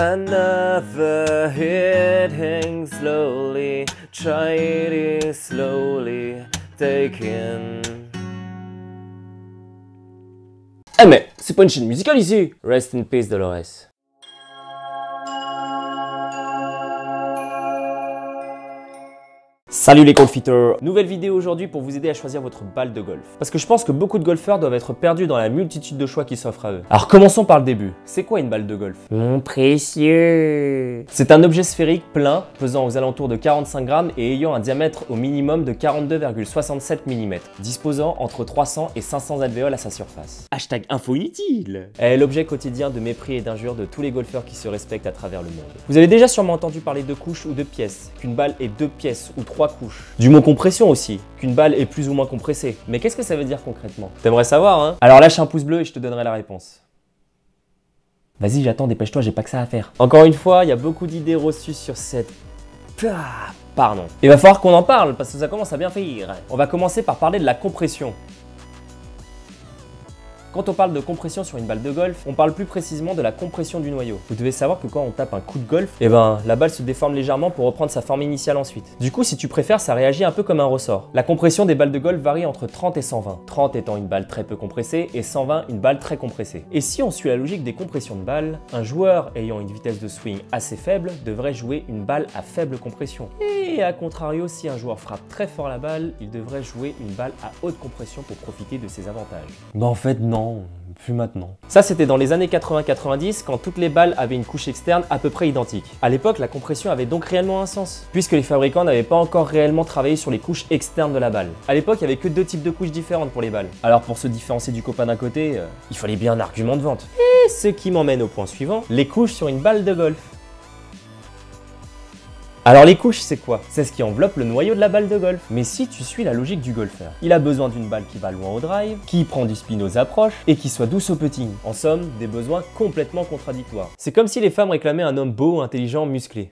Another hitting slowly, try it slowly, taking. Eh mais, c'est pas une chaîne musicale ici! Rest in peace Dolores. Salut les golfiteurs! Nouvelle vidéo aujourd'hui pour vous aider à choisir votre balle de golf. Parce que je pense que beaucoup de golfeurs doivent être perdus dans la multitude de choix qui s'offrent à eux. Alors commençons par le début. C'est quoi une balle de golf? Mon précieux! C'est un objet sphérique plein, pesant aux alentours de 45 grammes et ayant un diamètre au minimum de 42,67 mm, disposant entre 300 et 500 alvéoles à sa surface. Hashtag info inutile! Elle est l'objet quotidien de mépris et d'injures de tous les golfeurs qui se respectent à travers le monde. Vous avez déjà sûrement entendu parler de couches ou de pièces, qu'une balle est 2 pièces ou 3 couches. Du mot compression aussi, qu'une balle est plus ou moins compressée. Mais qu'est-ce que ça veut dire concrètement? T'aimerais savoir, hein? Alors lâche un pouce bleu et je te donnerai la réponse. Vas-y, j'attends, dépêche-toi, j'ai pas que ça à faire. Encore une fois, il y a beaucoup d'idées reçues sur cette... Pardon. Il va falloir qu'on en parle parce que ça commence à bien faire. On va commencer par parler de la compression. Quand on parle de compression sur une balle de golf, on parle plus précisément de la compression du noyau. Vous devez savoir que quand on tape un coup de golf, la balle se déforme légèrement pour reprendre sa forme initiale ensuite. Du coup, si tu préfères, ça réagit un peu comme un ressort. La compression des balles de golf varie entre 30 et 120. 30 étant une balle très peu compressée et 120 une balle très compressée. Et si on suit la logique des compressions de balles, un joueur ayant une vitesse de swing assez faible devrait jouer une balle à faible compression. Et à contrario, si un joueur frappe très fort la balle, il devrait jouer une balle à haute compression pour profiter de ses avantages. Bah en fait non. Plus maintenant. Ça c'était dans les années 80-90 quand toutes les balles avaient une couche externe à peu près identique. À l'époque, la compression avait donc réellement un sens, puisque les fabricants n'avaient pas encore réellement travaillé sur les couches externes de la balle. À l'époque, il n'y avait que 2 types de couches différentes pour les balles. Alors pour se différencier du copain d'un côté, il fallait bien un argument de vente. Et ce qui m'emmène au point suivant, les couches sur une balle de golf. Alors les couches, c'est quoi? C'est ce qui enveloppe le noyau de la balle de golf. Mais si tu suis la logique du golfeur, il a besoin d'une balle qui va loin au drive, qui prend du spin aux approches et qui soit douce au putting. En somme, des besoins complètement contradictoires. C'est comme si les femmes réclamaient un homme beau, intelligent, musclé.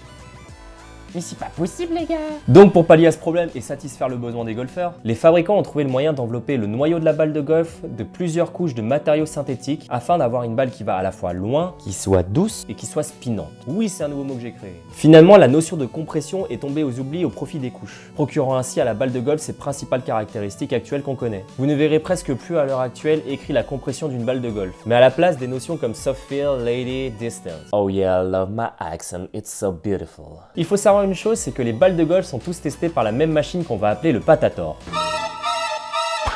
Mais c'est pas possible les gars! Donc pour pallier à ce problème et satisfaire le besoin des golfeurs, les fabricants ont trouvé le moyen d'envelopper le noyau de la balle de golf de plusieurs couches de matériaux synthétiques afin d'avoir une balle qui va à la fois loin, qui soit douce et qui soit spinante. Oui, c'est un nouveau mot que j'ai créé. Finalement, la notion de compression est tombée aux oublies au profit des couches, procurant ainsi à la balle de golf ses principales caractéristiques actuelles qu'on connaît. Vous ne verrez presque plus à l'heure actuelle écrit la compression d'une balle de golf, mais à la place des notions comme soft feel, lady, distance. Oh yeah, I love my accent, it's so beautiful. Il faut savoir une chose, c'est que les balles de golf sont tous testées par la même machine qu'on va appeler le Patator.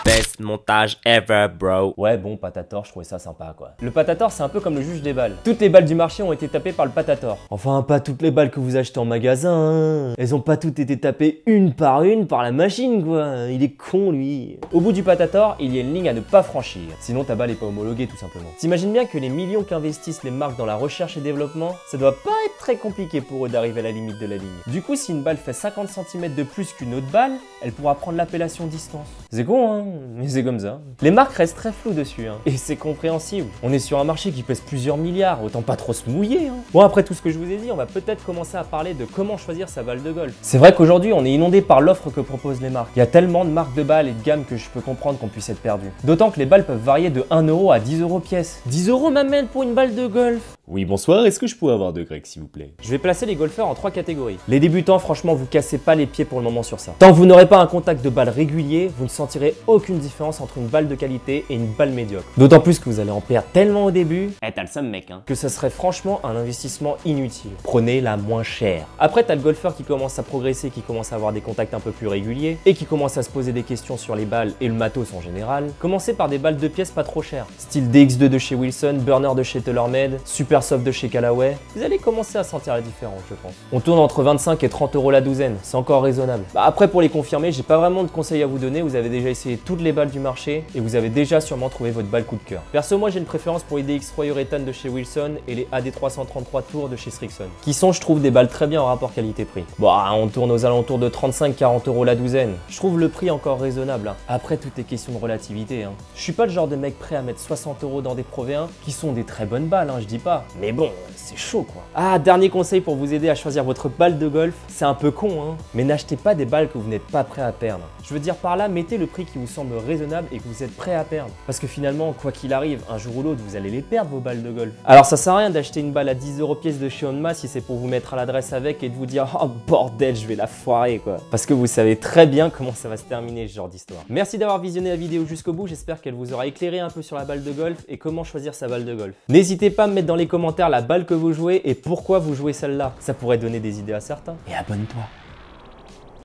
Best montage ever, bro. Ouais, bon, Patator, je trouvais ça sympa, quoi. Le Patator, c'est un peu comme le juge des balles. Toutes les balles du marché ont été tapées par le Patator. Enfin, pas toutes les balles que vous achetez en magasin, hein. Elles ont pas toutes été tapées une par la machine, quoi. Il est con, lui. Au bout du Patator, il y a une ligne à ne pas franchir. Sinon, ta balle est pas homologuée, tout simplement. T'imagines bien que les millions qu'investissent les marques dans la recherche et développement, ça doit pas être très compliqué pour eux d'arriver à la limite de la ligne. Du coup, si une balle fait 50 cm de plus qu'une autre balle, elle pourra prendre l'appellation distance. C'est con, hein, mais c'est comme ça. Les marques restent très floues dessus, hein, et c'est compréhensible. On est sur un marché qui pèse plusieurs milliards, autant pas trop se mouiller, hein. Bon, après tout ce que je vous ai dit, on va peut-être commencer à parler de comment choisir sa balle de golf. C'est vrai qu'aujourd'hui, on est inondé par l'offre que proposent les marques. Il y a tellement de marques de balles et de gammes que je peux comprendre qu'on puisse être perdu. D'autant que les balles peuvent varier de 1 € à 10 € pièce. 10 € m'amène pour une balle de golf. Oui, bonsoir, est-ce que je pourrais avoir 2 grecs, s'il vous plaît? Je vais placer les golfeurs en 3 catégories. Les débutants, franchement, vous cassez pas les pieds pour le moment sur ça. Tant que vous n'aurez pas un contact de balle régulier, vous ne sentirez aucune différence entre une balle de qualité et une balle médiocre. D'autant plus que vous allez en perdre tellement au début, t'as le seum mec, hein, que ça serait franchement un investissement inutile. Prenez la moins chère. Après, t'as le golfeur qui commence à progresser, qui commence à avoir des contacts un peu plus réguliers et qui commence à se poser des questions sur les balles et le matos en général. Commencez par des balles de pièces pas trop chères, style DX2 de chez Wilson, Burner de chez TaylorMade, Super Soft de chez Callaway. Vous allez commencer à sentir la différence, je pense. On tourne entre 25 et 30 € la douzaine, c'est encore raisonnable. Après, pour les confirmer, j'ai pas vraiment de conseils à vous donner, vous avez déjà essayé toutes les balles du marché et vous avez déjà sûrement trouvé votre balle coup de cœur. Perso, moi j'ai une préférence pour les DX3 Urethane de chez Wilson et les AD333 Tour de chez Srixon, qui sont, je trouve, des balles très bien en rapport qualité-prix. Bon, on tourne aux alentours de 35-40 € la douzaine. Je trouve le prix encore raisonnable, hein. Après, tout est question de relativité, hein. Je suis pas le genre de mec prêt à mettre 60 € dans des Pro V1, qui sont des très bonnes balles, hein, je dis pas. Mais bon, c'est chaud quoi. Ah, dernier conseil pour vous aider à choisir votre balle de golf, c'est un peu con hein, mais n'achetez pas des balles que vous n'êtes pas prêt à perdre. Je veux dire par là, mettez le prix qui vous semble raisonnable et que vous êtes prêt à perdre. Parce que finalement, quoi qu'il arrive, un jour ou l'autre, vous allez les perdre vos balles de golf. Alors ça sert à rien d'acheter une balle à 10 € pièce de chez Honma si c'est pour vous mettre à l'adresse avec et de vous dire « Oh bordel, je vais la foirer quoi ». Parce que vous savez très bien comment ça va se terminer ce genre d'histoire. Merci d'avoir visionné la vidéo jusqu'au bout, j'espère qu'elle vous aura éclairé un peu sur la balle de golf et comment choisir sa balle de golf. N'hésitez pas à me mettre dans les commentaires la balle que vous jouez et pourquoi vous jouez celle-là. Ça pourrait donner des idées à certains. Et abonne-toi.